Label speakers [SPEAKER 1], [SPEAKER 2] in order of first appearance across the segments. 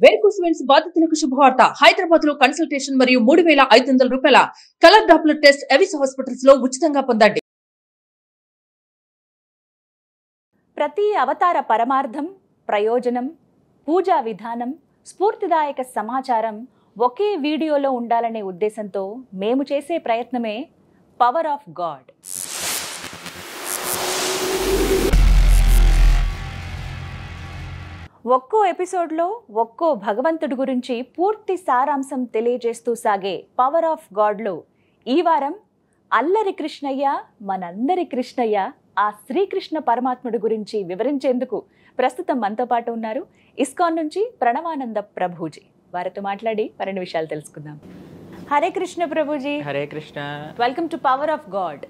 [SPEAKER 1] Varicose veins బాధితులకు శుభవార్త. హైదరాబాద్ లో కన్సల్టేషన్ మరియు 3,500 రూపాయల colour Doppler test Avis hospitals లో ఉచితంగా పొందండి.
[SPEAKER 2] ప్రతి అవతార పరమార్థం, ప్రయోజనం, పూజా విధానం, స్ఫూర్తిదాయక సమాచారం ఒకే వీడియోలో ఉండాలనే ఉద్దేశంతో మేము చేసే ప్రయత్నమే పవర్ ఆఫ్ గాడ్. ఒక్కో ఎపిసోడ్లో ఒక్కో భగవంతుడి గురించి పూర్తి సారాంశం తెలియజేస్తూ సాగే పవర్ ఆఫ్ గాడ్లో ఈ వారం అల్లరి కృష్ణయ్య, మనందరి కృష్ణయ్య, ఆ శ్రీకృష్ణ పరమాత్ముడి గురించి వివరించేందుకు ప్రస్తుతం మనతో పాటు ఉన్నారు ఇస్కాన్ నుంచి ప్రణవానంద ప్రభుజీ. వారితో మాట్లాడి మరిన్ని విషయాలు తెలుసుకుందాం. హరే కృష్ణ ప్రభుజీ.
[SPEAKER 3] Hare Krishna.
[SPEAKER 2] Welcome to power of God.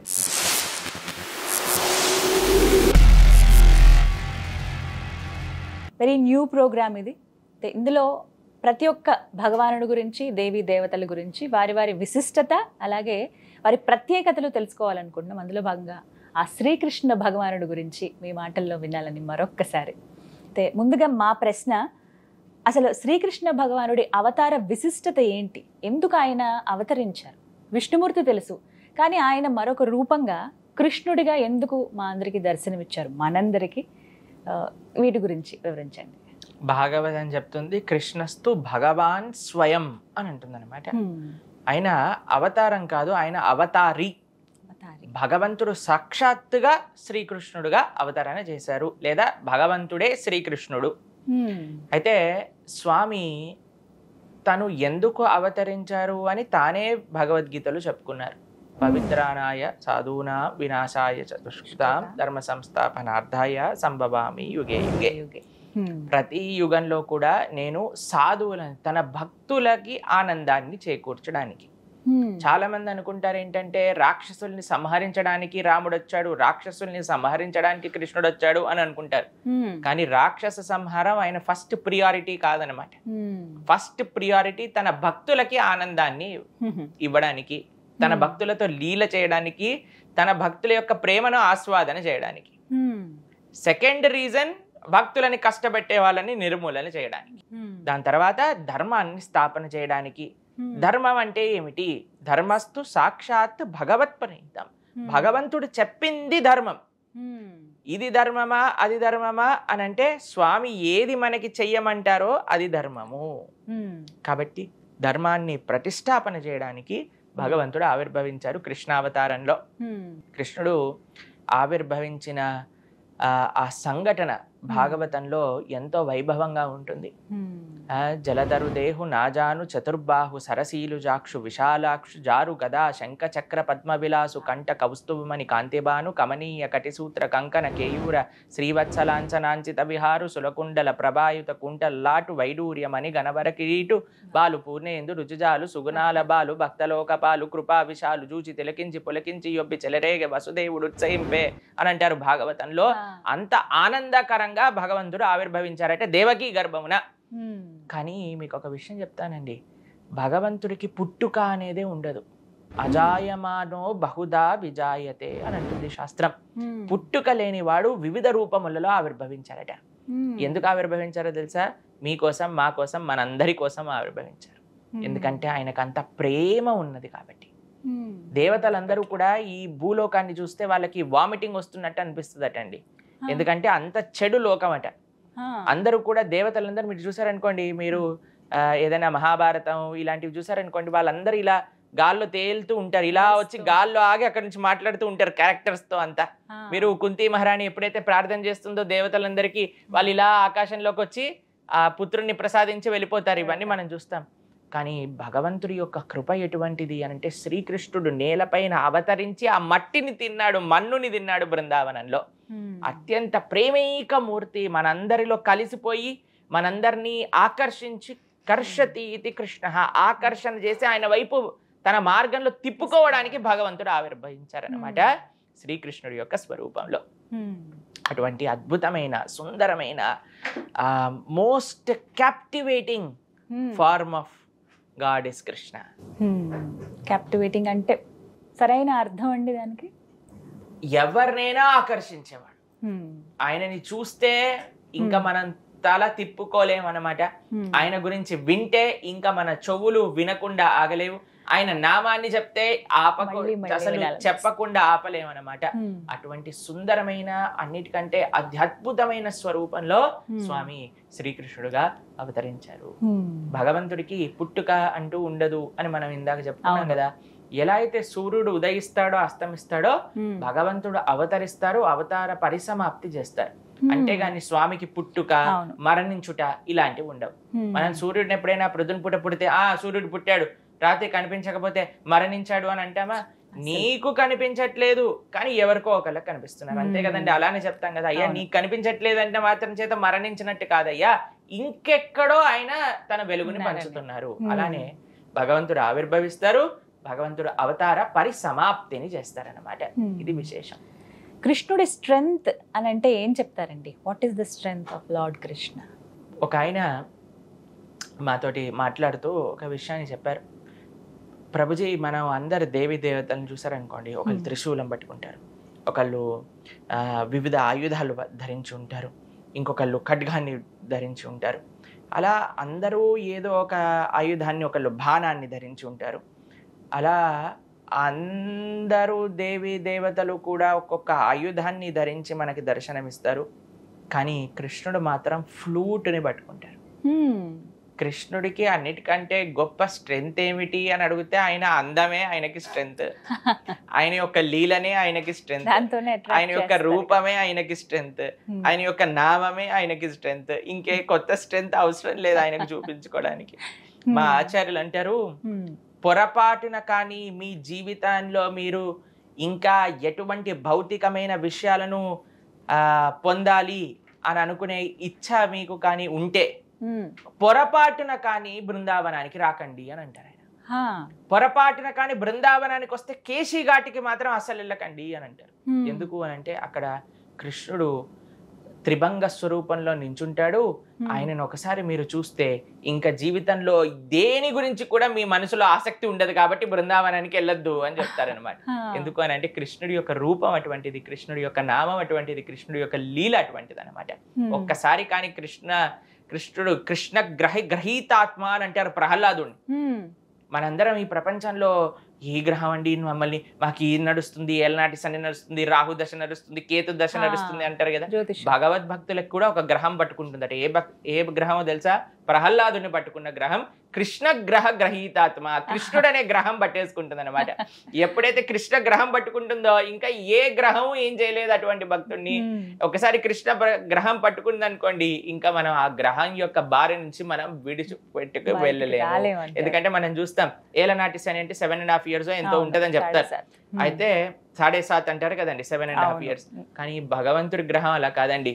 [SPEAKER 2] Very new program ఇది. ఇందులో ప్రతి ఒక్క భగవానుడి గురించి, దేవీ దేవతల గురించి, వారి వారి విశిష్టత, అలాగే వారి ప్రత్యేకతలు తెలుసుకోవాలనుకుంటున్నాం. అందులో భాగంగా ఆ శ్రీకృష్ణ భగవానుడి గురించి మీ మాటల్లో వినాలని మరొక్కసారి. అయితే ముందుగా మా ప్రశ్న, అసలు శ్రీకృష్ణ భగవానుడి అవతార విశిష్టత ఏంటి? ఎందుకు ఆయన అవతరించారు? విష్ణుమూర్తి తెలుసు, కానీ ఆయన మరొక రూపంగా కృష్ణుడిగా ఎందుకు మా అందరికీ దర్శనమిచ్చారు, మనందరికీ? వీటి గురించి వివరించండి.
[SPEAKER 3] భాగవతం చెప్తుంది కృష్ణస్తు భగవాన్ స్వయం అని అంటుంది అనమాట. ఆయన అవతారం కాదు, ఆయన అవతారి. భగవంతుడు సాక్షాత్తుగా శ్రీకృష్ణుడుగా అవతారణ చేశారు, లేదా భగవంతుడే శ్రీకృష్ణుడు. అయితే స్వామి తను ఎందుకు అవతరించారు అని తానే భగవద్గీతలో చెప్పుకున్నారు. పవిత్రానాయ సాధూనా వినాశాయ చతుష్కృతాం ధర్మ సంస్థాపనార్థాయ సంభవామి యుగే యుగే. ప్రతి యుగంలో కూడా నేను సాధువులని, తన భక్తులకి ఆనందాన్ని చేకూర్చడానికి. చాలా మంది అనుకుంటారు ఏంటంటే రాక్షసుల్ని సంహరించడానికి రాముడు వచ్చాడు, రాక్షసుల్ని సంహరించడానికి కృష్ణుడు వచ్చాడు అని అనుకుంటారు. కానీ రాక్షస సంహారం ఆయన ఫస్ట్ ప్రియారిటీ కాదనమాట. ఫస్ట్ ప్రియారిటీ తన భక్తులకి ఆనందాన్ని ఇవ్వడానికి, తన భక్తులతో లీల చేయడానికి, తన భక్తుల యొక్క ప్రేమను ఆస్వాదన చేయడానికి. సెకండ్ రీజన్ భక్తులని కష్టపెట్టే వాళ్ళని నిర్మూలన చేయడానికి. దాని తర్వాత ధర్మాన్ని స్థాపన చేయడానికి. ధర్మం అంటే ఏమిటి? ధర్మస్తు సాక్షాత్ భగవత్పరీతం. భగవంతుడు చెప్పింది ధర్మం. ఇది ధర్మమా అది ధర్మమా అని అంటే స్వామి ఏది మనకి చెయ్యమంటారో అది ధర్మము. కాబట్టి ధర్మాన్ని ప్రతిష్టాపన చేయడానికి భగవంతుడు ఆవిర్భవించారు కృష్ణావతారంలో. కృష్ణుడు ఆవిర్భవించిన ఆ సంఘటన భాగవతంలో ఎంతో వైభవంగా ఉంటుంది. జలధరుదేహు నాజాను చతుర్బాహు సరసీలు జాక్షు విశాలాక్షు జారు గదా శంఖ చక్ర పద్మ విలాసు కంఠ కౌస్తుభమణి కాంతిబాను కమనీయ కటిసూత్ర కంకణ కేయూర శ్రీవత్సలాంఛనాంచిత విహారు సులకుండల ప్రభాయుత కుంటల్లాటు వైడూర్యమణి గణవర కిరీటు బాలు పూర్ణేందు రుజుజాలు సుగుణాల బాలు భక్తలోకపాలు కృపా విశాలు జూచి తిలకించి పులకించి యొబ్బి చెలరేగ వసుదేవుడు ఉత్సహింపే అని అంటారు భాగవతంలో. అంత ఆనందకరంగా భగవంతుడు ఆవిర్భవించారంటే దేవకీ గర్భమున. కానీ మీకు ఒక విషయం చెప్తానండి, భగవంతుడికి పుట్టుక అనేదే ఉండదు. అజాయమానో బహుదా విజాయతే అని అంటుంది శాస్త్రం. పుట్టుక లేనివాడు వివిధ రూపములలో ఆవిర్భవించారట. ఎందుకు ఆవిర్భవించారో తెలుసా? మీకోసం, మా కోసం, మనందరి కోసం ఆవిర్భవించారు. ఎందుకంటే ఆయనకు అంత ప్రేమ ఉన్నది కాబట్టి. దేవతలందరూ కూడా ఈ భూలోకాన్ని చూస్తే వాళ్ళకి వామిటింగ్ వస్తున్నట్టు అనిపిస్తుందట అండి. ఎందుకంటే అంత చెడు లోకం అట. అందరూ కూడా దేవతలందరూ మీరు చూసారనుకోండి, మీరు ఏదైనా మహాభారతం ఇలాంటివి చూసారనుకోండి, వాళ్ళందరూ ఇలా గాల్లో తేలుతూ ఉంటారు, ఇలా వచ్చి గాల్లో ఆగి అక్కడి నుంచి మాట్లాడుతూ ఉంటారు క్యారెక్టర్స్ తో అంతా. మీరు కుంతి మహారాణి ఎప్పుడైతే ప్రార్థన చేస్తుందో దేవతలందరికీ, వాళ్ళు ఇలా ఆకాశంలోకి వచ్చి ఆ పుత్రుణ్ణి ప్రసాదించి వెళ్ళిపోతారు. ఇవన్నీ మనం చూస్తాం. కానీ భగవంతుడి యొక్క కృప ఎటువంటిది అనంటే శ్రీకృష్ణుడు నేలపైన అవతరించి ఆ మట్టిని తిన్నాడు, మన్నుని తిన్నాడు బృందావనంలో. అత్యంత ప్రేమైక మూర్తి మనందరిలో కలిసిపోయి మనందరినీ ఆకర్షించి కర్షతి ఇది కృష్ణ, ఆకర్షణ చేసి ఆయన వైపు తన మార్గంలో తిప్పుకోవడానికి భగవంతుడు ఆవిర్భవించారనమాట శ్రీకృష్ణుడి యొక్క స్వరూపంలో. అటువంటి అద్భుతమైన సుందరమైన most captivating form of God is Krishna.
[SPEAKER 2] Captivating అంటే సరైన అర్థం అండి దానికి?
[SPEAKER 3] ఎవరినైనా ఆకర్షించేవాడు. ఆయనని చూస్తే ఇంకా మనం తల తిప్పుకోలేమన్నమాట. ఆయన గురించి వింటే ఇంకా మన చెవులు వినకుండా ఆగలేవు. ఆయన నామాన్ని చెప్తే అసలు చెప్పకుండా ఆపలేమన్నమాట. అటువంటి సుందరమైన అన్నిటికంటే అద్భుతమైన స్వరూపంలో స్వామి శ్రీకృష్ణుడుగా అవతరించారు. భగవంతుడికి పుట్టుక అంటూ ఉండదు అని మనం ఇందాక చెప్పుకున్నాం కదా. ఎలా అయితే సూర్యుడు ఉదయిస్తాడో అస్తమిస్తాడో భగవంతుడు అవతరిస్తారు, అవతార పరిసమాప్తి చేస్తారు. అంతేగాని స్వామికి పుట్టుక మరణించుట ఇలాంటివి ఉండవు. మనం సూర్యుడిని ఎప్పుడైనా ప్రొద్దున పూట పుడితే సూర్యుడు పుట్టాడు, రాత్రి కనిపించకపోతే మరణించాడు అని అంటామా? నీకు కనిపించట్లేదు కానీ ఎవరికో ఒకళ్ళకి కనిపిస్తున్నారు, అంతే కదండి. అలానే చెప్తాం కదా, అయ్యా నీకు కనిపించట్లేదు అంటే మాత్రం చేత మరణించినట్టు కాదయ్యా, ఇంకెక్కడో ఆయన తన వెలుగుని పంచుతున్నారు. అలానే భగవంతుడు ఆవిర్భవిస్తారు, భగవంతుడు అవతార పరిసమాప్తిని చేస్తారన్నమాట. ఇది విశేషం.
[SPEAKER 2] కృష్ణుడి స్ట్రెంగ్త్ అని అంటే ఏం చెప్తారండి? What is the strength of lord Krishna?
[SPEAKER 3] ఒక ఆయన మాతోటి మాట్లాడుతూ ఒక విషయాన్ని చెప్పారు. ప్రభుజీ, మనం అందరు దేవి దేవతలను చూసారనుకోండి, ఒకళ్ళు త్రిశూలం పట్టుకుంటారు, ఒకళ్ళు వివిధ ఆయుధాలు ధరించి ఉంటారు, ఇంకొకళ్ళు ఖడ్గాన్ని ధరించి ఉంటారు. అలా అందరూ ఏదో ఒక ఆయుధాన్ని, ఒకళ్ళు బాణాన్ని ధరించి ఉంటారు. అలా అందరూ దేవి దేవతలు కూడా ఒక్కొక్క ఆయుధాన్ని ధరించి మనకి దర్శనమిస్తారు. కానీ కృష్ణుడు మాత్రం ఫ్లూట్ని పట్టుకుంటారు. కృష్ణుడికి అన్నిటికంటే గొప్ప స్ట్రెంగ్త్ ఏమిటి అని అడిగితే ఆయన అందమే ఆయనకి స్ట్రెంగ్త్, ఆయన యొక్క లీలనే ఆయనకి స్ట్రెంగ్త్, ఆయన యొక్క రూపమే ఆయనకి స్ట్రెంగ్త్, ఆయన యొక్క నామమే ఆయనకి స్ట్రెంగ్త్. ఇంకే కొత్త స్ట్రెంగ్త్ అవసరం లేదు ఆయనకు చూపించుకోవడానికి. మా ఆచార్యులు అంటారు, పొరపాటున కానీ మీ జీవితంలో మీరు ఇంకా ఎటువంటి భౌతికమైన విషయాలను పొందాలి అని అనుకునే ఇచ్చ మీకు కానీ ఉంటే పొరపాటున కానీ బృందావనానికి రాకండి అని అంటారు ఆయన. పొరపాటున కానీ బృందావనానికి వస్తే కేశీ ఘాటికి మాత్రం అసలు వెళ్ళకండి అని అంటారు. ఎందుకు అని అంటే అక్కడ కృష్ణుడు త్రిభంగ స్వరూపంలో నించుంటాడు. ఆయనను ఒకసారి మీరు చూస్తే ఇంకా జీవితంలో దేని గురించి కూడా మీ మనసులో ఆసక్తి ఉండదు, కాబట్టి బృందావనానికి వెళ్ళొద్దు అని చెప్తారనమాట. ఎందుకు అని అంటే కృష్ణుడి యొక్క రూపం అటువంటిది, కృష్ణుడి యొక్క నామం అటువంటిది, కృష్ణుడి యొక్క లీల అటువంటిది అనమాట. ఒక్కసారి కానీ కృష్ణుడు కృష్ణ గ్రహీతాత్మ అని అంటారు ప్రహ్లాదుని. మనందరం ఈ ప్రపంచంలో ఏ గ్రహం అండి మమ్మల్ని, మాకు ఈ నడుస్తుంది, ఏలనాటి శని నడుస్తుంది, రాహు దశ నడుస్తుంది, కేతు దశ నడుస్తుంది అంటారు కదా. భగవద్భక్తులకు కూడా ఒక గ్రహం పట్టుకుంటుందట. ఏ గ్రహమో తెలుసా? ప్రహ్లాదుని పట్టుకున్న గ్రహం కృష్ణ గ్రహీతాత్మ, కృష్ణుడు అనే గ్రహం పట్టేసుకుంటుంది అనమాట. ఎప్పుడైతే కృష్ణ గ్రహం పట్టుకుంటుందో ఇంకా ఏ గ్రహం ఏం చేయలేదు అటువంటి భక్తుడిని. ఒకసారి కృష్ణ గ్రహం పట్టుకుంది అనుకోండి, ఇంకా మనం ఆ గ్రహం యొక్క బారి నుంచి మనం విడిచిపెట్టుకు వెళ్ళలేము. ఎందుకంటే మనం చూస్తాం ఏలనాటి శని అంటే 7.5 years ఎంతో ఉంటదని చెప్తారు. అయితే 7.5 అంటారు కదండి, 7.5 years. కానీ భగవంతుడి గ్రహం అలా కాదండి,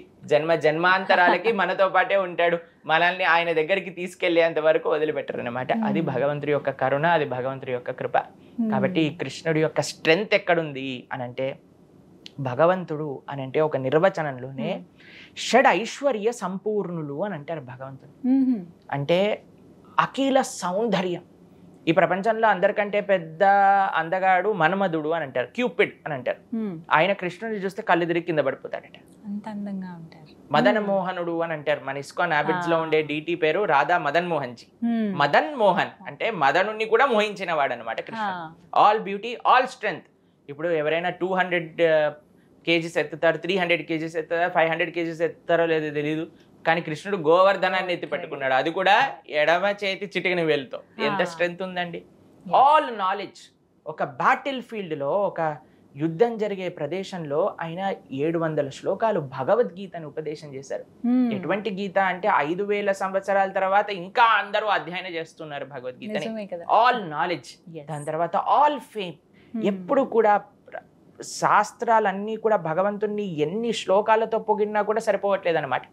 [SPEAKER 3] జన్మాంతరాలకి మనతో పాటే ఉంటాడు. మనల్ని ఆయన దగ్గరికి తీసుకెళ్లేంత వరకు వదిలిపెట్టరు అనమాట. అది భగవంతుడి యొక్క కరుణ, అది భగవంతుడి యొక్క కృప. కాబట్టి కృష్ణుడి యొక్క స్ట్రెంగ్త్ ఎక్కడుంది అని అంటే, భగవంతుడు అని అంటే ఒక నిర్వచనంలోనే షడ్ ఐశ్వర్య సంపూర్ణులు అని అంటారు భగవంతుడు. అంటే అఖిల సౌందర్యం. ఈ ప్రపంచంలో అందరికంటే పెద్ద అందగాడు మన్మధుడు అని అంటారు, క్యూపిడ్ అని అంటారు. ఆయన కృష్ణుడిని చూస్తే కళ్ళు తిరిగి కింద పడిపోతాడట.
[SPEAKER 2] అంత అందంగా ఉంటారు.
[SPEAKER 3] మదన్ మోహనుడు అని అంటారు. మన ఇస్కాన్ హ్యాబిట్స్ లో ఉండే డిటి పేరు రాధా మదన్ మోహన్ జీ. మదన్ మోహన్ అంటే మదనుని కూడా మోహించిన వాడు అనమాట కృష్ణుడు. All beauty, all strength. ఇప్పుడు ఎవరైనా 200 kgs ఎత్తుతారు, 300 kgs ఎత్తుతారు, 500 kgs ఎత్తుతారో లేదో తెలియదు. కానీ కృష్ణుడు గోవర్ధనాన్ని ఎత్తి పెట్టుకున్నాడు, అది కూడా ఎడమ చేతి చిటికిన వేలుతో. ఎంత స్ట్రెంగ్త్ ఉందండి. All knowledge. ఒక బ్యాటిల్ ఫీల్డ్ లో, ఒక యుద్ధం జరిగే ప్రదేశంలో ఆయన 700 శ్లోకాలు భగవద్గీతను ఉపదేశం చేశారు. ఎటువంటి గీత అంటే 5000 సంవత్సరాల తర్వాత ఇంకా అందరూ అధ్యయనం చేస్తున్నారు భగవద్గీతని. All knowledge. దాని తర్వాత ఆల్ ఫేమ్. ఎప్పుడు కూడా శాస్త్రాలన్నీ కూడా భగవంతుణ్ణి ఎన్ని శ్లోకాలతో పొగిడినా కూడా సరిపోవట్లేదు అనమాట.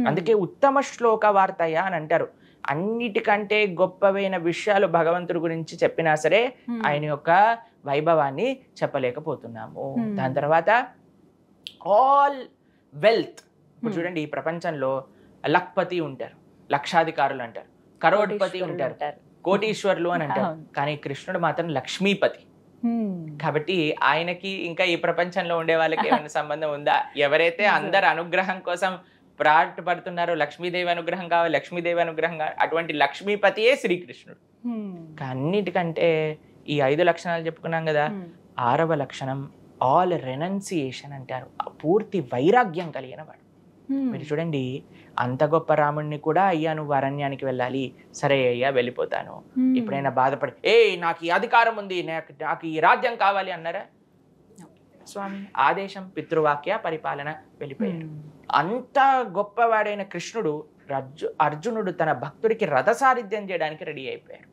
[SPEAKER 3] అందుకే ఉత్తమ శ్లోక వార్తయ అని అంటారు. అన్నిటికంటే గొప్పవైన విషయాలు భగవంతుడి గురించి చెప్పినా సరే ఆయన యొక్క వైభవాన్ని చెప్పలేకపోతున్నాము. దాని తర్వాత ఆల్ వెల్త్. ఇప్పుడు చూడండి, ఈ ప్రపంచంలో లక్పతి ఉంటారు, లక్షాధికారులు అంటారు, కరోడ్పతి ఉంటారు, కోటీశ్వర్లు అని అంటారు. కానీ కృష్ణుడు మాత్రం లక్ష్మీపతి. కాబట్టి ఆయనకి ఇంకా ఈ ప్రపంచంలో ఉండే వాళ్ళకి ఏమైనా సంబంధం ఉందా? ఎవరైతే అందరు అనుగ్రహం కోసం పడుతున్నారు, లక్ష్మీదేవి అనుగ్రహం కావాలి, లక్ష్మీదేవి అనుగ్రహం కావాలి. అటువంటి లక్ష్మీపతియే శ్రీకృష్ణుడు. అన్నిటికంటే ఈ 5 లక్షణాలు చెప్పుకున్నాం కదా, 6వ లక్షణం ఆల్ రెనౌన్సియేషన్ అంటారు. పూర్తి వైరాగ్యం కలిగిన వాడు. మీరు చూడండి, అంత గొప్ప రాముడిని కూడా అయ్యా నువ్వు అరణ్యానికి వెళ్ళాలి, సరే అయ్యా వెళ్ళిపోతాను, ఎప్పుడైనా బాధపడి నాకు ఈ అధికారం ఉంది, నాకు ఈ రాజ్యం కావాలి అన్నారా? స్వామి ఆదేశం, పితృవాక్య పరిపాలన, వెళ్ళిపోయాడు. అంత గొప్పవాడైన కృష్ణుడు అర్జునుడు తన భక్తుడికి రథసారిథ్యం చేయడానికి రెడీ అయిపోయారు.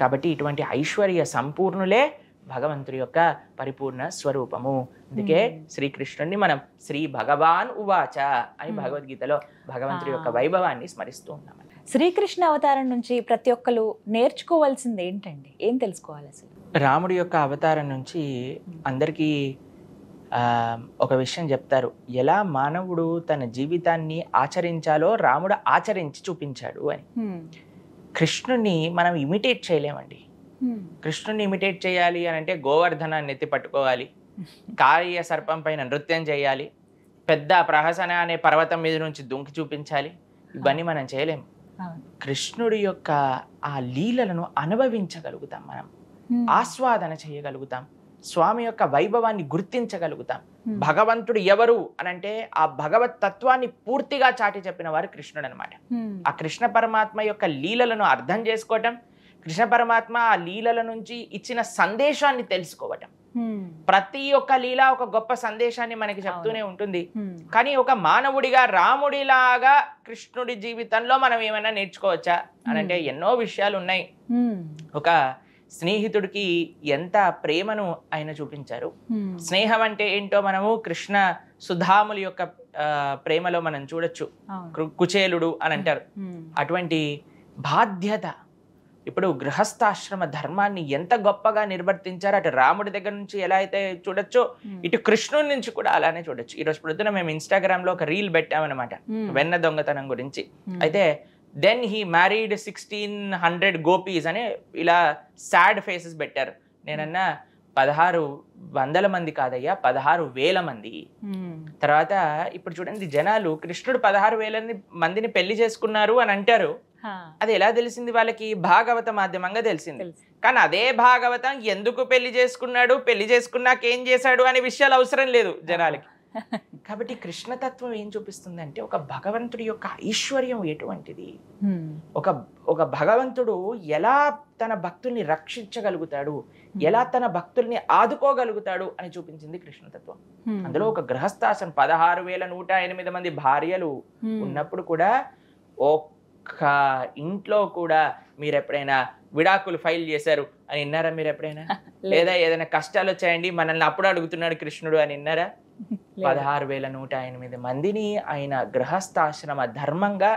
[SPEAKER 3] కాబట్టి ఇటువంటి ఐశ్వర్య సంపూర్ణులే భగవంతుడి యొక్క పరిపూర్ణ స్వరూపము. అందుకే శ్రీకృష్ణుడిని మనం శ్రీ భగవాన్ ఉవాచ అని భగవద్గీతలో భగవంతుడి యొక్క వైభవాన్ని స్మరిస్తూ ఉన్నాం.
[SPEAKER 2] శ్రీకృష్ణ అవతారం నుంచి ప్రతి ఒక్కరు నేర్చుకోవాల్సింది ఏంటండి? ఏం తెలుసుకోవాలి అసలు?
[SPEAKER 3] రాముడి యొక్క అవతారం నుంచి అందరికీ ఒక విషయం చెప్తారు. ఎలా మానవుడు తన జీవితాన్ని ఆచరించాలో రాముడు ఆచరించి చూపించాడు అని. కృష్ణుని మనం ఇమిటేట్ చేయలేమండి. కృష్ణుని ఇమిటేట్ చేయాలి అని అంటే గోవర్ధనాన్ని ఎత్తి పట్టుకోవాలి, కాళీయ సర్పం పైన నృత్యం చేయాలి, పెద్ద ప్రహసన అనే పర్వతం మీద నుంచి దుంకి చూపించాలి. ఇవన్నీ మనం చేయలేము. కృష్ణుడి యొక్క ఆ లీలలను అనుభవించగలుగుతాం, మనం ఆస్వాదన చేయగలుగుతాం, స్వామి యొక్క వైభవాన్ని గుర్తించగలుగుతాం. భగవంతుడు ఎవరు అనంటే ఆ భగవత్ తత్వాన్ని పూర్తిగా చాటి చెప్పిన వారు కృష్ణుడు అనమాట. ఆ కృష్ణ పరమాత్మ యొక్క లీలలను అర్థం చేసుకోవటం, కృష్ణ పరమాత్మ ఆ లీలల నుంచి ఇచ్చిన సందేశాన్ని తెలుసుకోవటం. ప్రతి ఒక్క లీల ఒక గొప్ప సందేశాన్ని మనకి చెప్తూనే ఉంటుంది. కానీ ఒక మానవుడిగా రాముడిలాగా కృష్ణుడి జీవితంలో మనం ఏమైనా నేర్చుకోవచ్చా అనంటే ఎన్నో విషయాలు ఉన్నాయి. ఒక స్నేహితుడికి ఎంత ప్రేమను ఆయన చూపించారు. స్నేహం అంటే ఏంటో మనము కృష్ణ సుధాముల యొక్క ప్రేమలో మనం చూడొచ్చు. కుచేలుడు అని అంటారు. అటువంటి బాధ్యత, ఇప్పుడు గృహస్థాశ్రమ ధర్మాన్ని ఎంత గొప్పగా నిర్వర్తించారు. అటు రాముడి దగ్గర నుంచి ఎలా అయితే చూడొచ్చో, ఇటు కృష్ణుడి నుంచి కూడా అలానే చూడొచ్చు. ఈరోజు పొద్దున మేము ఇన్స్టాగ్రామ్ లో ఒక రీల్ పెట్టామన్నమాట వెన్న దొంగతనం గురించి. అయితే దెన్ హీ మ్యారీడ్ 1600 గోపీస్ అని ఇలా సాడ్ ఫేసెస్ పెట్టారు. నేనన్నా 1600 మంది కాదయ్యా, 16,000 మంది. తర్వాత ఇప్పుడు చూడండి, జనాలు కృష్ణుడు 16,000 మందిని పెళ్లి చేసుకున్నారు అని అంటారు. అది ఎలా తెలిసింది వాళ్ళకి? భాగవత మాధ్యమంగా తెలిసింది. కానీ అదే భాగవతం ఎందుకు పెళ్లి చేసుకున్నాడు, పెళ్లి చేసుకున్నాక ఏం చేశాడు అనే విషయాలు అవసరం లేదు జనాలకి. కాబట్టి కృష్ణతత్వం ఏం చూపిస్తుంది అంటే ఒక భగవంతుడి యొక్క ఐశ్వర్యం ఎటువంటిది, ఒక భగవంతుడు ఎలా తన భక్తుల్ని రక్షించగలుగుతాడు, ఎలా తన భక్తుల్ని ఆదుకోగలుగుతాడు అని చూపించింది కృష్ణతత్వం. అందులో ఒక గృహస్థాశ్రమం 16,108 మంది భార్యలు ఉన్నప్పుడు కూడా ఒక్క ఇంట్లో కూడా మీరు ఎప్పుడైనా విడాకులు ఫైల్ చేశారు అని విన్నారా? మీరు ఎప్పుడైనా? లేదా ఏదైనా కష్టాలు వచ్చాయండి మనల్ని అప్పుడు అడుగుతున్నాడు కృష్ణుడు అని విన్నారా? 16,108 మందిని ఆయన గృహస్థాశ్రమ ధర్మంగా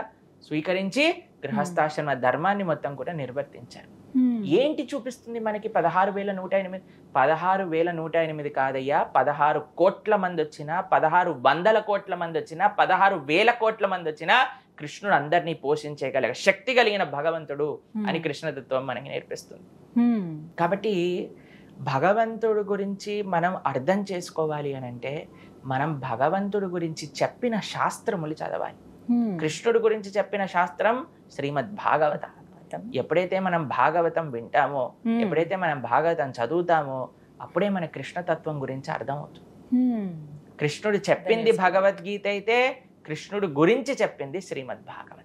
[SPEAKER 3] స్వీకరించి గృహస్థాశ్రమ ధర్మాన్ని మొత్తం కూడా నిర్వర్తించారు. ఏంటి చూపిస్తుంది మనకి 16,108? 16,108 కాదయ్యా, 16 కోట్ల మంది వచ్చినా, 1600 కోట్ల మంది వచ్చినా, 16,000 కోట్ల మంది వచ్చినా కృష్ణుడు అందరినీ పోషించగల శక్తి కలిగిన భగవంతుడు అని కృష్ణతత్వం మనకి నేర్పిస్తుంది. కాబట్టి భగవంతుడు గురించి మనం అర్థం చేసుకోవాలి అని అంటే మనం భగవంతుడి గురించి చెప్పిన శాస్త్రములు చదవాలి. కృష్ణుడి గురించి చెప్పిన శాస్త్రం శ్రీమద్ భాగవతం. ఎప్పుడైతే మనం భాగవతం వింటామో, ఎప్పుడైతే మనం భాగవతం చదువుతామో, అప్పుడే మన కృష్ణతత్వం గురించి అర్థం అవుతుంది. కృష్ణుడు చెప్పింది భగవద్గీత అయితే కృష్ణుడు గురించి చెప్పింది శ్రీమద్ భాగవతం.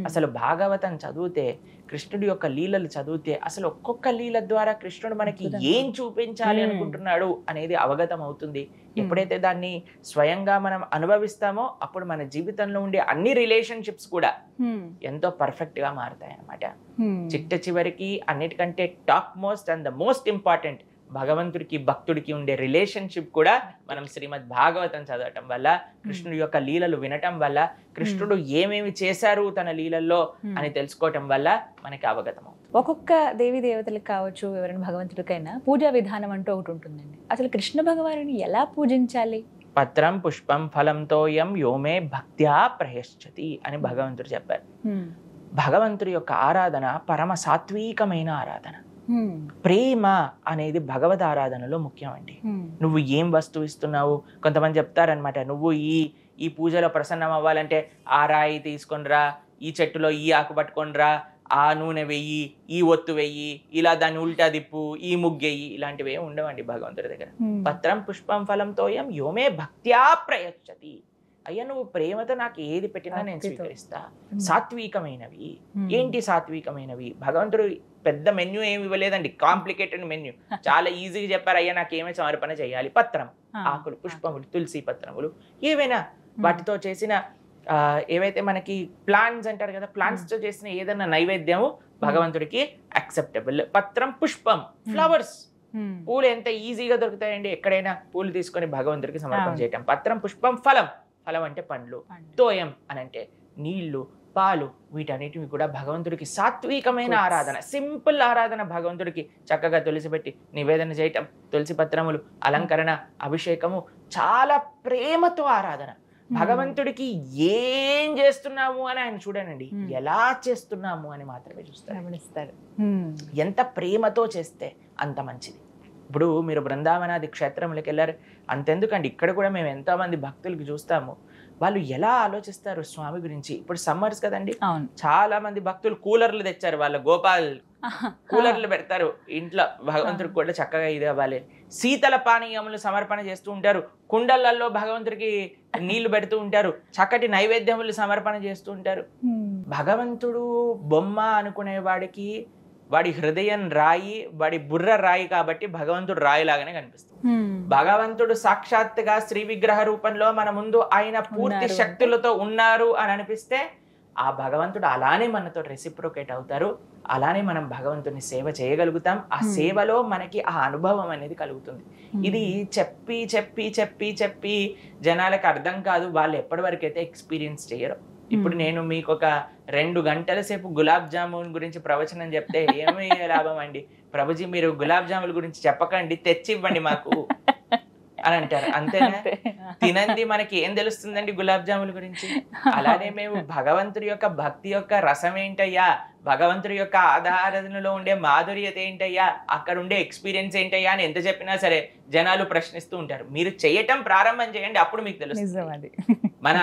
[SPEAKER 3] అసలు భాగవతం చదివితే, కృష్ణుడి యొక్క లీలలు చదివితే అసలు ఒక్కొక్క లీల ద్వారా కృష్ణుడు మనకి ఏం చూపించాలి అనుకుంటున్నాడు అనేది అవగతం అవుతుంది. ఎప్పుడైతే దాన్ని స్వయంగా మనం అనుభవిస్తామో అప్పుడు మన జీవితంలో ఉండే అన్ని రిలేషన్షిప్స్ కూడా ఎంతో పర్ఫెక్ట్ గా మారుతాయి అన్నమాట. చిట్ట చివరికి అన్నిటికంటే top most and the most important భగవంతుడికి భక్తుడికి ఉండే రిలేషన్షిప్ కూడా మనం శ్రీమద్ భాగవతం చదవటం వల్ల, కృష్ణుడి యొక్క లీలలు వినటం వల్ల, కృష్ణుడు ఏమేమి చేశారు తన లీలల్లో అని తెలుసుకోవటం వల్ల మనకి అవగతం అవుతుంది.
[SPEAKER 2] ఒక్కొక్క దేవి దేవతలకు కావచ్చు, ఎవరైనా భగవంతుడికైనా పూజా విధానం అంటూ ఒకటి ఉంటుందండి. అసలు కృష్ణ భగవానుని ఎలా పూజించాలి?
[SPEAKER 3] పత్రం పుష్పం ఫలంతోయం యోమే భక్త్యా ప్రయశ్చతి అని భగవంతుడు చెప్పారు. భగవంతుడి యొక్క ఆరాధన పరమ సాత్వికమైన ఆరాధన. ప్రేమ అనేది భగవద్ ఆరాధనలో ముఖ్యం అండి. నువ్వు ఏం వస్తువు ఇస్తున్నావు, కొంతమంది చెప్తారనమాట, నువ్వు ఈ పూజలో ప్రసన్నం అవ్వాలంటే ఆ రాయి తీసుకొనిరా, ఈ చెట్టులో ఈ ఆకు పట్టుకొనిరా, ఆ నూనె వెయ్యి, ఈ ఒత్తు వెయ్యి, ఇలా దాన్ని ఉల్టా దిప్పు, ఈ ముగ్గెయ్యి, ఇలాంటివి ఏమి ఉండవండి భగవంతుడి దగ్గర. పత్రం పుష్పం ఫలం తోయం యోమే భక్త్యా ప్రయచ్చతి. అయ్యా నువ్వు ప్రేమతో నాకు ఏది పెట్టినా నేను స్వీకరిస్తా. సాత్వికమైనవి. ఏంటి సాత్వికమైనవి? భగవంతుడు పెద్ద మెన్యూ ఏమి ఇవ్వలేదండి, కాంప్లికేటెడ్ మెన్యూ. చాలా ఈజీగా చెప్పారు, అయ్యా నాకు ఏమే సమర్పణ చేయాలి. పత్రం, ఆకులు, పుష్పములు, తులసి పత్రములు, ఏవైనా వాటితో చేసిన ఏవైతే మనకి ప్లాంట్స్ అంటారు కదా, ప్లాంట్స్ తో చేసిన ఏదైనా నైవేద్యము భగవంతుడికి అక్సెప్టబుల్. పత్రం పుష్పం, ఫ్లవర్స్, పూలు ఎంత ఈజీగా దొరుకుతాయండి, ఎక్కడైనా పూలు తీసుకొని భగవంతుడికి సమర్పణ చేయటం. పత్రం పుష్పం ఫలం, ఫలం అంటే పండ్లు. తోయం అని అంటే నీళ్లు, పాలు, వీటన్నిటివి కూడా భగవంతుడికి సాత్వికమైన ఆరాధన, సింపుల్ ఆరాధన. భగవంతుడికి చక్కగా తులసి పెట్టి నివేదన చేయటం, తులసి పత్రములు, అలంకరణ, అభిషేకము, చాలా ప్రేమతో ఆరాధన. భగవంతుడికి ఏం చేస్తున్నాము అని ఆయన చూడనండి, ఎలా చేస్తున్నాము అని మాత్రమే చూస్తారు. ఎంత ప్రేమతో చేస్తే అంత మంచిది. ఇప్పుడు మీరు బృందావనాది క్షేత్రములకు వెళ్ళారు, అంతెందుకండి ఇక్కడ కూడా మేము ఎంతో మంది భక్తులకి చూస్తాము, వాళ్ళు ఎలా ఆలోచిస్తారు స్వామి గురించి. ఇప్పుడు సమ్మర్స్ కదండి, చాలా మంది భక్తులు కూలర్లు తెచ్చారు, వాళ్ళ గోపాల్ కూలర్లు పెడతారు ఇంట్లో, భగవంతుడికి కూడా చక్కగా ఇది అవ్వాలి. శీతల పానీయములు సమర్పణ చేస్తూ ఉంటారు, కుండలలో భగవంతుడికి నీళ్లు పెడుతూ ఉంటారు, చక్కటి నైవేద్యములు సమర్పణ చేస్తూ ఉంటారు. భగవంతుడు బొమ్మ అనుకునే వాడికి వాడి హృదయం రాయి, వాడి బుర్ర రాయి, కాబట్టి భగవంతుడు రాయిలాగానే కనిపిస్తుంది. భగవంతుడు సాక్షాత్తుగా శ్రీ విగ్రహ రూపంలో మన ముందు ఆయన పూర్తి శక్తులతో ఉన్నారు అని అనిపిస్తే ఆ భగవంతుడు అలానే మనతో రెసిప్రోకేట్ అవుతారు, అలానే మనం భగవంతుని సేవ చేయగలుగుతాం. ఆ సేవలో మనకి ఆ అనుభవం అనేది కలుగుతుంది. ఇది చెప్పి చెప్పి చెప్పి చెప్పి జనాలకు అర్థం కాదు, వాళ్ళు ఎప్పటి వరకు అయితే ఎక్స్పీరియన్స్ చేయరు. ఇప్పుడు నేను మీకు ఒక 2 గంటల సేపు గులాబ్ జామున్ గురించి ప్రవచనం చెప్తే ఏమీ లాభం అండి, ప్రభుజీ మీరు గులాబ్ జామున్ గురించి చెప్పకండి, తెచ్చి ఇవ్వండి మాకు అని అంటారు. అంతేనా? తినంది మనకి ఏం తెలుస్తుందండి గులాబ్ జాముల గురించి. అలానే మేము భగవంతుడి యొక్క భక్తి యొక్క రసం ఏంటయ్యా, భగవంతుడి యొక్క ఆరాధనలో ఉండే మాధుర్యత ఏంటయ్యా, అక్కడ ఉండే ఎక్స్పీరియన్స్ ఏంటయ్యా అని ఎంత చెప్పినా సరే జనాలు ప్రశ్నిస్తూ ఉంటారు. మీరు చేయటం ప్రారంభం చేయండి, అప్పుడు మీకు తెలుస్తుంది. మన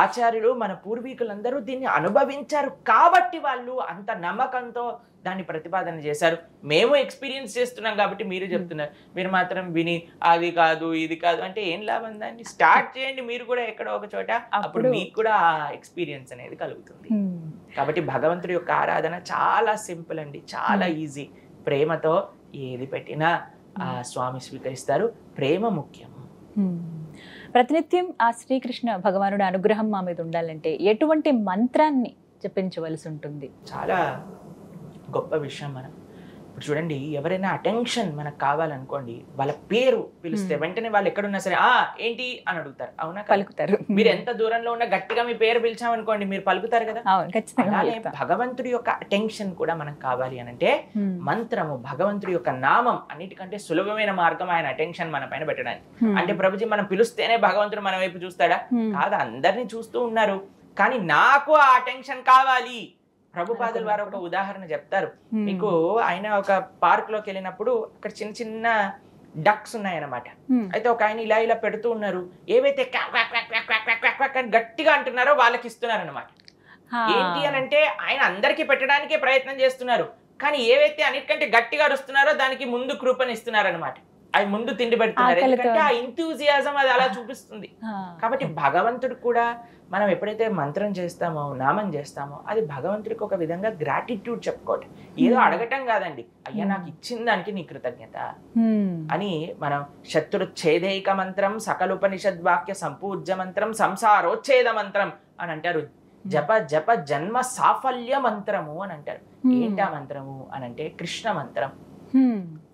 [SPEAKER 3] ఆచార్యులు, మన పూర్వీకులందరూ దీన్ని అనుభవించారు కాబట్టి వాళ్ళు అంత నమ్మకంతో దాన్ని ప్రతిపాదన చేశారు. మేము ఎక్స్పీరియన్స్ చేస్తున్నాం కాబట్టి మీరు చెప్తున్నారు, మీరు మాత్రం విని అది కాదు ఇది కాదు అంటే ఏం లాభం? దాన్ని స్టార్ట్ చేయండి మీరు కూడా ఎక్కడో ఒక చోట, అప్పుడు మీకు కూడా ఆ ఎక్స్పీరియన్స్ అనేది కలుగుతుంది. కాబట్టి భగవంతుడి యొక్క ఆరాధన చాలా సింపుల్ అండి, చాలా ఈజీ. ప్రేమతో ఏది పెట్టినా ఆ స్వామి స్వీకరిస్తారు. ప్రేమ ముఖ్యం.
[SPEAKER 2] ప్రతినిత్యం ఆ శ్రీకృష్ణ భగవానుడి అనుగ్రహం మా మీద ఉండాలంటే ఎటువంటి మంత్రాన్ని జపించవలసి ఉంటుంది?
[SPEAKER 3] చాలా గొప్ప విషయం. మనం ఇప్పుడు చూడండి, ఎవరైనా అటెన్షన్ మనకు కావాలనుకోండి, వాళ్ళ పేరు పిలిస్తే వెంటనే వాళ్ళు ఎక్కడున్నా సరే ఏంటి అని అడుగుతారు, అవునా?
[SPEAKER 2] పలుకుతారు.
[SPEAKER 3] మీరు ఎంత దూరంలో ఉన్నా గట్టిగా మీ పేరు పిలిచామనుకోండి మీరు పలుకుతారు కదా. అలాగే భగవంతుడి యొక్క అటెన్షన్ కూడా మనకు కావాలి అని అంటే మంత్రము, భగవంతుడి యొక్క నామం అన్నిటికంటే సులభమైన మార్గం ఆయన అటెన్షన్ మన పైన పెట్టడానికి. అంటే ప్రభుజీ మనం పిలుస్తేనే భగవంతుడు మన వైపు చూస్తాడా? కాదు, అందరినీ చూస్తూ ఉన్నారు, కానీ నాకు ఆ అటెన్షన్ కావాలి. ప్రభుపాదుల వారు ఒక ఉదాహరణ చెప్తారు మీకు. ఆయన ఒక పార్క్ లోకి వెళ్ళినప్పుడు అక్కడ చిన్న చిన్న డక్స్ ఉన్నాయన్నమాట. అయితే ఒక ఆయన ఇలా ఇలా పెడుతూ ఉన్నారు, ఏవైతే గట్టిగా అంటున్నారో వాళ్ళకి ఇస్తున్నారు అనమాట. ఏంటి అని అంటే ఆయన అందరికి పెట్టడానికే ప్రయత్నం చేస్తున్నారు, కానీ ఏవైతే అన్నిటికంటే గట్టిగా అరుస్తున్నారో దానికి ముందు కృపను ఇస్తున్నారు అనమాట. అవి ముందు తిండి పెడుతున్నారు, ఎందుకంటే ఆ ఎంథూజియాజం అది అలా చూపిస్తుంది. కాబట్టి భగవంతుడు కూడా మనం ఎప్పుడైతే మంత్రం చేస్తామో, నామం చేస్తామో, అది భగవంతుడికి ఒక విధంగా గ్రాటిట్యూడ్ చెప్పుకోవటం. ఏదో అడగటం కాదండి, అయ్యా నాకు ఇచ్చిన దానికి నీ కృతజ్ఞత అని. మనం శత్రుచ్ఛేదైక మంత్రం, సకలుపనిషద్వాక్య సంపూజ్య మంత్రం, సంసారోచ్ఛేద మంత్రం అని అంటారు. జప జప జన్మ సాఫల్య మంత్రము అని అంటారు. ఏంటా మంత్రము అని అంటే కృష్ణ మంత్రం.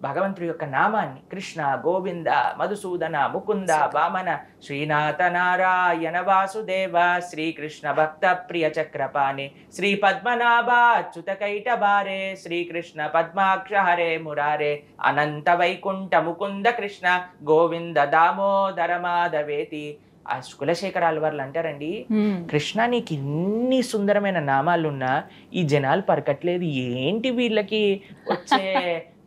[SPEAKER 3] భగవంతుడి యొక్క నామాన్ని కృష్ణ, గోవింద, మధుసూదన, ముకుంద, వామన, శ్రీనాథ, నారాయణ, వాసుదేవ, శ్రీకృష్ణ భక్త ప్రియ చక్రపాణి, శ్రీ పద్మనాభ అచ్యుత కైటబారే, శ్రీకృష్ణ పద్మాక్ష హరే మురారే, అనంత వైకుంఠ ముకుంద కృష్ణ, గోవింద దామోదర మాధవేతి. ఆ కులశేఖరాల వారు అంటారండి, కృష్ణ నీకు ఇన్ని సుందరమైన నామాలున్నా ఈ జనాలు పరకట్లేదు, ఏంటి వీళ్ళకి వచ్చే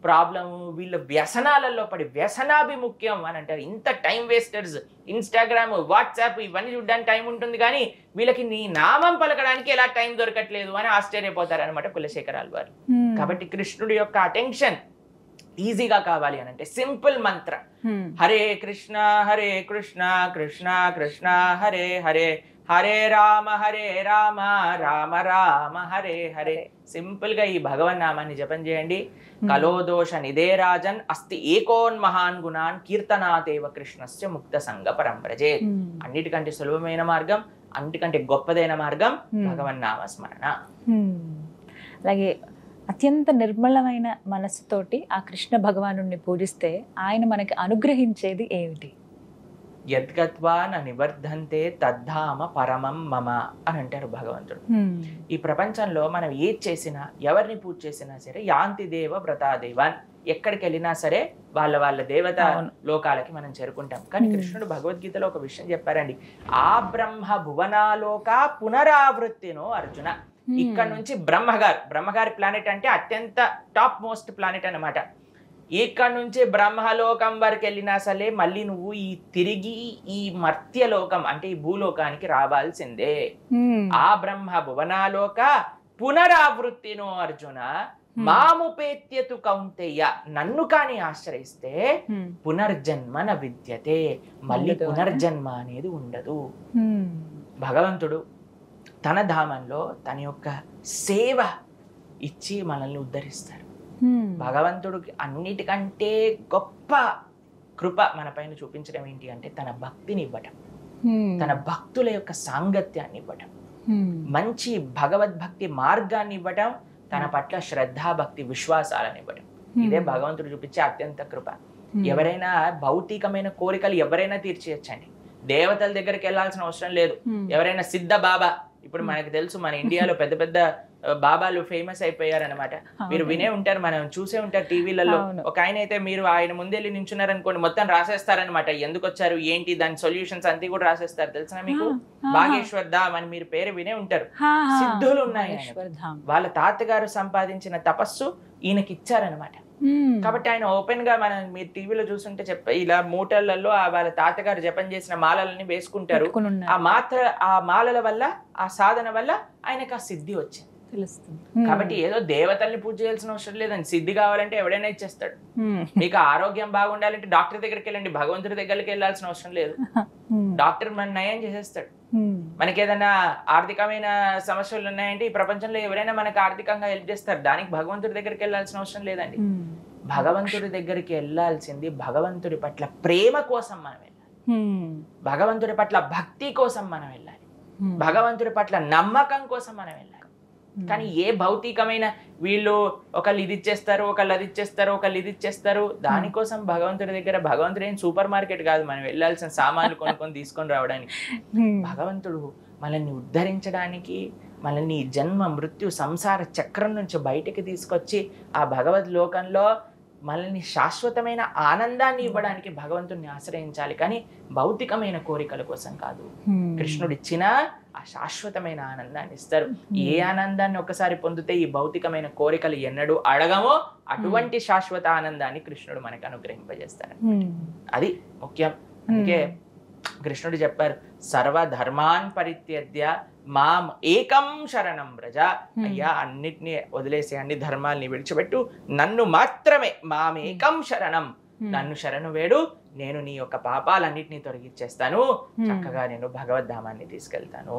[SPEAKER 3] ప్రాబ్లము, వీళ్ళ వ్యసనాలలో పడి వ్యసనాభిముఖ్యం అని అంటారు. ఇంత టైం వేస్టర్స్, ఇన్స్టాగ్రామ్, వాట్సాప్ ఇవన్నీ చూడడానికి టైం ఉంటుంది, కానీ వీళ్ళకి నీ నామం పలకడానికి ఎలా టైం దొరకట్లేదు అని ఆశ్చర్యపోతారు అనమాట కులశేఖరాలు వారు. కాబట్టి కృష్ణుడి యొక్క అటెన్షన్ ఈజీగా కావాలి అని అంటే సింపుల్ మంత్ర, హరే కృష్ణ కృష్ణ కృష్ణ హరే హరే, హరే రామ రామ రామ హరే హరే. సింపుల్ గా ఈ భగవన్ నామాన్ని జపం చేయండి. కలోదోష నిదే రాజన్ అస్తి ఏకోన్ మహాన్ గుణాన్ కీర్తనాదేవ కృష్ణస్య ముక్త సంగ పరంపరజే. అన్నిటికంటే సులభమైన మార్గం, అన్నిటికంటే గొప్పదైన మార్గం భగవన్ నామ స్మరణ.
[SPEAKER 2] అలాగే అత్యంత నిర్మలమైన మనస్సుతోటి ఆ కృష్ణ భగవానుడిని పూజిస్తే ఆయన మనకి అనుగ్రహించేది ఏమిటి?
[SPEAKER 3] యద్గత్వా న నివర్ధంతే తద్ధామ పరమం మమ అని అంటారు భగవంతుడు. ఈ ప్రపంచంలో మనం ఏది చేసినా, ఎవరిని పూజ చేసినా సరే, యాంతి దేవ వ్రతాదేవాన్, ఎక్కడికి వెళ్ళినా సరే వాళ్ళ దేవత లోకాలకి మనం చేరుకుంటాం. కానీ కృష్ణుడు భగవద్గీతలో ఒక విషయం చెప్పారండి, ఆ బ్రహ్మ భువనాలోక పునరావృత్తినో అర్జున. ఇక్కడ నుంచి బ్రహ్మగారి ప్లానెట్ అంటే అత్యంత టాప్ మోస్ట్ ప్లానెట్ అన్నమాట. ఇక్కడ నుంచి బ్రహ్మలోకం వరకు వెళ్ళినా సరే మళ్ళీ నువ్వు తిరిగి ఈ మర్త్యలోకం అంటే ఈ భూలోకానికి రావాల్సిందే. ఆ బ్రహ్మ భువనాలోక పునరావృత్తినో అర్జున మాముపేత్యతు కౌంతేయ, నన్ను కాని ఆశ్రయిస్తే పునర్జన్మ న విద్యతే, మళ్ళీ పునర్జన్మ అనేది ఉండదు. భగవంతుడు తన ధామంలో తన యొక్క సేవ ఇచ్చి మనల్ని ఉద్ధరిస్తారు. భగవంతుడికి అన్నిటికంటే గొప్ప కృప మన పైన చూపించడం ఏంటి అంటే తన భక్తిని ఇవ్వటం, తన భక్తుల యొక్క సాంగత్యాన్ని ఇవ్వటం, మంచి భగవద్భక్తి మార్గాన్ని ఇవ్వటం, తన పట్ల శ్రద్ధాభక్తి విశ్వాసాలను ఇవ్వటం. ఇదే భగవంతుడు చూపించే అత్యంత కృప. ఎవరైనా భౌతికమైన కోరికలు ఎవరైనా తీర్చేయచ్చండి, దేవతల దగ్గరికి వెళ్ళాల్సిన అవసరం లేదు. ఎవరైనా సిద్ధ బాబా, ఇప్పుడు మనకి తెలుసు మన ఇండియాలో పెద్ద పెద్ద బాబాలు ఫేమస్ అయిపోయారనమాట. మీరు వినే ఉంటారు, మనం చూసే ఉంటారు టీవీలలో. ఒక ఆయన అయితే మీరు ఆయన ముందెళ్ళి నించున్నారనుకోండి, మొత్తం రాసేస్తారనమాట, ఎందుకు వచ్చారు ఏంటి దాని సొల్యూషన్స్ అంతా కూడా రాసేస్తారు. తెలుసా మీకు? బాగేశ్వర్ ధామ్ అని మీరు పేరు వినే ఉంటారు. సిద్ధులు ఉన్నాయి, వాళ్ళ తాతగారు సంపాదించిన తపస్సు ఈయనకి ఇచ్చారనమాట. కాబట్టి ఆయన ఓపెన్ గా మీరు టీవీలో చూస్తుంటే ఇలా మూటలలో వాళ్ళ తాతగారు జపం చేసిన మాలలని వేసుకుంటారు. ఆ మాలల వల్ల, ఆ సాధన వల్ల ఆయనకు ఆ సిద్ధి వచ్చింది. కాబట్టి ఏదో దేవతల్ని పూజ చేయాల్సిన అవసరం లేదండి. సిద్ధి కావాలంటే ఎవడైనా ఇచ్చేస్తాడు. మీకు ఆరోగ్యం బాగుండాలంటే డాక్టర్ దగ్గరికి వెళ్ళండి, భగవంతుడి దగ్గరికి వెళ్ళాల్సిన అవసరం లేదు. డాక్టర్ మన నయం చేసేస్తాడు. మనకి ఏదైనా ఆర్థికమైన సమస్యలు ఉన్నాయంటే ఈ ప్రపంచంలో ఎవరైనా మనకు ఆర్థికంగా హెల్ప్ చేస్తారు. దానికి భగవంతుడి దగ్గరికి వెళ్ళాల్సిన అవసరం లేదండి. భగవంతుడి దగ్గరికి వెళ్ళాల్సింది భగవంతుడి పట్ల ప్రేమ కోసం మనం వెళ్ళాలి, భగవంతుడి పట్ల భక్తి కోసం మనం వెళ్ళాలి, భగవంతుడి పట్ల నమ్మకం కోసం మనం వెళ్ళాలి. కానీ ఏ భౌతికమైన వీళ్ళు ఒకళ్ళు ఇది ఇచ్చేస్తారు, ఒకళ్ళు అది ఇచ్చేస్తారు, ఒకళ్ళు ఇది ఇచ్చేస్తారు, దానికోసం భగవంతుడి దగ్గర, భగవంతుడు ఏం సూపర్ మార్కెట్ కాదు మనం వెళ్ళాల్సిన సామాన్లు కొనుక్కొని తీసుకొని రావడానికి. భగవంతుడు మనల్ని ఉద్ధరించడానికి, మనల్ని జన్మ మృత్యు సంసార చక్రం నుంచి బయటికి తీసుకొచ్చి ఆ భగవద్ లోకంలో మనల్ని శాశ్వతమైన ఆనందాన్ని ఇవ్వడానికి భగవంతుడిని ఆశ్రయించాలి, కానీ భౌతికమైన కోరికల కోసం కాదు. కృష్ణుడు ఇచ్చిన ఆ శాశ్వతమైన ఆనందాన్ని ఇస్తారు. ఏ ఆనందాన్ని ఒకసారి పొందితే ఈ భౌతికమైన కోరికలు ఎన్నడూ అడగమో అటువంటి శాశ్వత ఆనందాన్ని కృష్ణుడు మనకు అనుగ్రహింపజేస్తాడు. అది ముఖ్యం. అందుకే కృష్ణుడు చెప్పారు, సర్వధర్మాన్ పరిత్యజ్య మాం ఏకం శరణం వ్రజ. అయ్యా అన్నిటినీ వదిలేసి, అన్ని ధర్మాల్ని విడిచిపెట్టు, నన్ను మాత్రమే మామేకం శరణం, నన్ను శరణు వేడు, నేను నీ యొక్క పాపాలన్నిటినీ తొలగిచ్చేస్తాను, చక్కగా నేను భగవద్ధామాన్ని తీసుకెళ్తాను.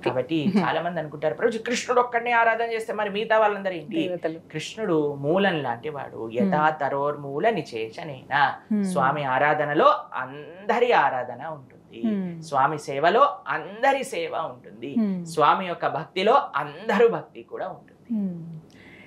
[SPEAKER 3] కాబట్టి చాలా మంది అనుకుంటారు, ప్రభు కృష్ణుడు ఒక్కడినే ఆరాధన చేస్తే మరి మిగతా వాళ్ళందరూ ఏంటి? కృష్ణుడు మూలం లాంటి వాడు. యథా తరోర్మూల నిచేషనేనా. స్వామి ఆరాధనలో అందరి ఆరాధన ఉంటుంది, స్వామి సేవలో అందరి సేవ ఉంటుంది, స్వామి యొక్క భక్తిలో అందరూ భక్తి కూడా ఉంటుంది.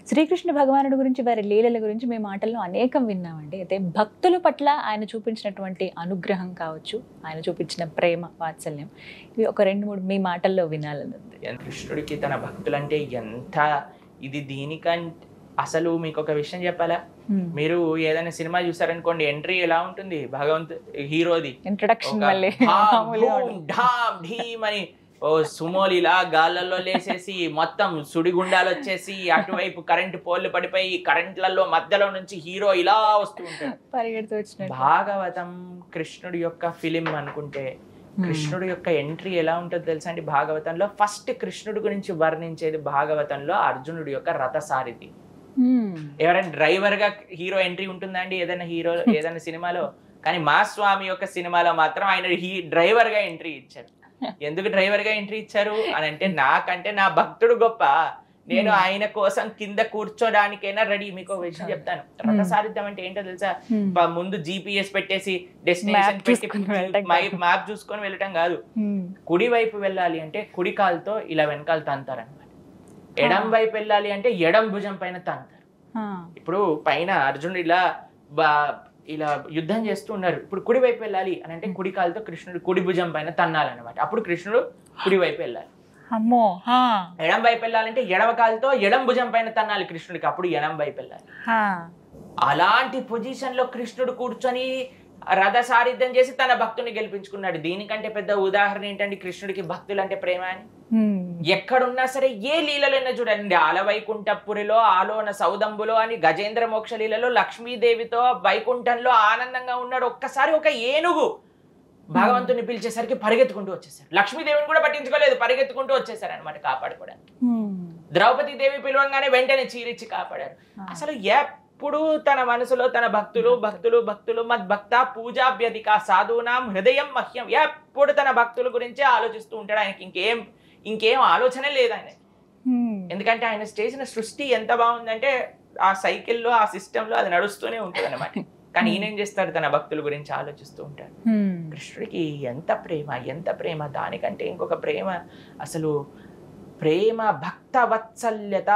[SPEAKER 2] శ్రీకృష్ణ భగవానుడి గురించి, వారి లీలల గురించి మీ మాటల్లో అనేకం విన్నామండి. అయితే భక్తుల పట్ల ఆయన చూపించినటువంటి అనుగ్రహం కావచ్చు, ఆయన చూపించిన ప్రేమ, వాత్సల్యం, ఇవి ఒక 2-3 మీ మాటల్లో వినాలని ఉంది.
[SPEAKER 3] కృష్ణుడికి తన భక్తులంటే ఎంత ఇది. దీనికంటే అసలు మీకు ఒక విషయం చెప్పాలా, మీరు ఏదైనా సినిమా చూసారనుకోండి, ఎంట్రీ ఎలా ఉంటుంది హీరోది,
[SPEAKER 2] ఇంట్రడక్షన్ అని
[SPEAKER 3] ఓ సుమోలు ఇలా గాళ్ళల్లో లేసేసి మొత్తం సుడిగుండాలు వచ్చేసి అటువైపు కరెంటు పోల్లు పడిపోయి కరెంట్లలో మధ్యలో నుంచి హీరో ఇలా వస్తూ ఉంటాడు.
[SPEAKER 2] పరిగెడుతూ వచ్చిన
[SPEAKER 3] భాగవతం కృష్ణుడి యొక్క ఫిలిం అనుకుంటే కృష్ణుడి యొక్క ఎంట్రీ ఎలా ఉంటుందో తెలుసా అండి? భాగవతంలో ఫస్ట్ కృష్ణుడి గురించి వర్ణించేది భాగవతంలో అర్జునుడి యొక్క రథసారథి. ఎవరైనా డ్రైవర్ గా హీరో ఎంట్రీ ఉంటుందా అండి ఏదైనా సినిమాలో? కానీ మా స్వామి యొక్క సినిమాలో మాత్రం ఆయన డ్రైవర్ గా ఎంట్రీ ఇచ్చారు. ఎందుకు డ్రైవర్ గా ఎంట్రీ ఇచ్చారు అని అంటే, నాకంటే నా భక్తుడు గొప్ప, నేను ఆయన కోసం కింద కూర్చోడానికైనా రెడీ. మీకు ఒక విషయం చెప్తాను. రథసారథ్యం అంటే ఏంటో తెలుసా? ముందు GPS పెట్టేసి డెస్టినేషన్ పెట్టి మ్యాప్ చూసుకొని వెళ్ళటం కాదు. కుడి వైపు వెళ్ళాలి అంటే కుడి కాలుతో ఇలా వెనకాల తంతారనమాట. ఎడం వైపు వెళ్ళాలి అంటే ఎడం భుజం పైన తంతారు. ఇప్పుడు పైన అర్జునుడు ఇలా యుద్ధం చేస్తూ ఉన్నారు. ఇప్పుడు కుడి వైపు వెళ్ళాలి అని అంటే కుడి కాలుతో కృష్ణుడు కుడి భుజం పైన తన్నాలన్నమాట. అప్పుడు కృష్ణుడు కుడి వైపు వెళ్ళాలి. ఎడం వైపు వెళ్ళాలంటే ఎడమ కాలుతో ఎడం భుజం పైన తన్నాలి కృష్ణుడికి, అప్పుడు ఎడం వైపు వెళ్ళాలి. అలాంటి పొజిషన్ లో కృష్ణుడు కూర్చొని రథ సారిథ్యం చేసి తన భక్తుని గెలిపించుకున్నాడు. దీనికంటే పెద్ద ఉదాహరణ ఏంటంటే కృష్ణుడికి భక్తులు అంటే ప్రేమ అని. ఎక్కడున్నా సరే ఏ లీలలైనా చూడండి, ఆలవైకుంఠపురిలో ఆలోన సౌదంబులో అని గజేంద్ర మోక్ష లీలలో లక్ష్మీదేవితో వైకుంఠంలో ఆనందంగా ఉన్నాడు. ఒక్కసారి ఒక ఏనుగు భగవంతుని పిలిచేసరికి పరిగెత్తుకుంటూ వచ్చేసారు. లక్ష్మీదేవిని కూడా పట్టించుకోలేదు, పరిగెత్తుకుంటూ వచ్చేసారు అనమాట కాపాడుకోవడానికి. ద్రౌపది దేవి పిలవంగానే వెంటనే చీరిచ్చి కాపాడారు. అసలు ఎప్పుడు తన మనసులో తన భక్తులు భక్తులు భక్తులు మద్భక్త పూజాభ్యధిక సాధూనాం హృదయం మహ్యం, ఎప్పుడు తన భక్తుల గురించే ఆలోచిస్తూ ఉంటాడు. ఆయనకి ఇంకేం ఆలోచనే లేదు ఆయన. ఎందుకంటే ఆయన చేసిన సృష్టి ఎంత బాగుందంటే ఆ సైకిల్లో ఆ సిస్టంలో అది నడుస్తూనే ఉంటుంది అనమాట. కానీ ఈయనేం చేస్తాడు? తన భక్తుల గురించి ఆలోచిస్తూ ఉంటాడు. కృష్ణుడికి ఎంత ప్రేమ, దానికంటే ఇంకొక ప్రేమ. అసలు ప్రేమ భక్త వత్సల్యత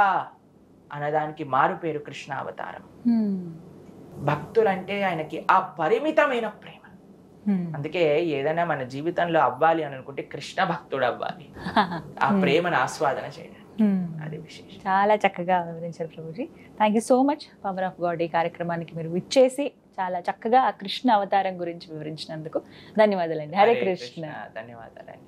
[SPEAKER 3] అన్నదానికి మారు పేరు కృష్ణావతారం. భక్తులంటే ఆయనకి ఆ పరిమితమైన ప్రేమ. అందుకే ఏదైనా మన జీవితంలో అవ్వాలి అని అనుకుంటే కృష్ణ భక్తుడు అవ్వాలి, ఆ ప్రేమను ఆస్వాదన చేయడం. అది విశేషం.
[SPEAKER 2] చాలా చక్కగా వివరించారు Prabhuji. Thank you so much. Power of God ఈ కార్యక్రమానికి మీరు విచ్చేసి చాలా చక్కగా ఆ కృష్ణ అవతారం గురించి వివరించినందుకు ధన్యవాదాలండి. హరే కృష్ణ.
[SPEAKER 3] ధన్యవాదాలండి.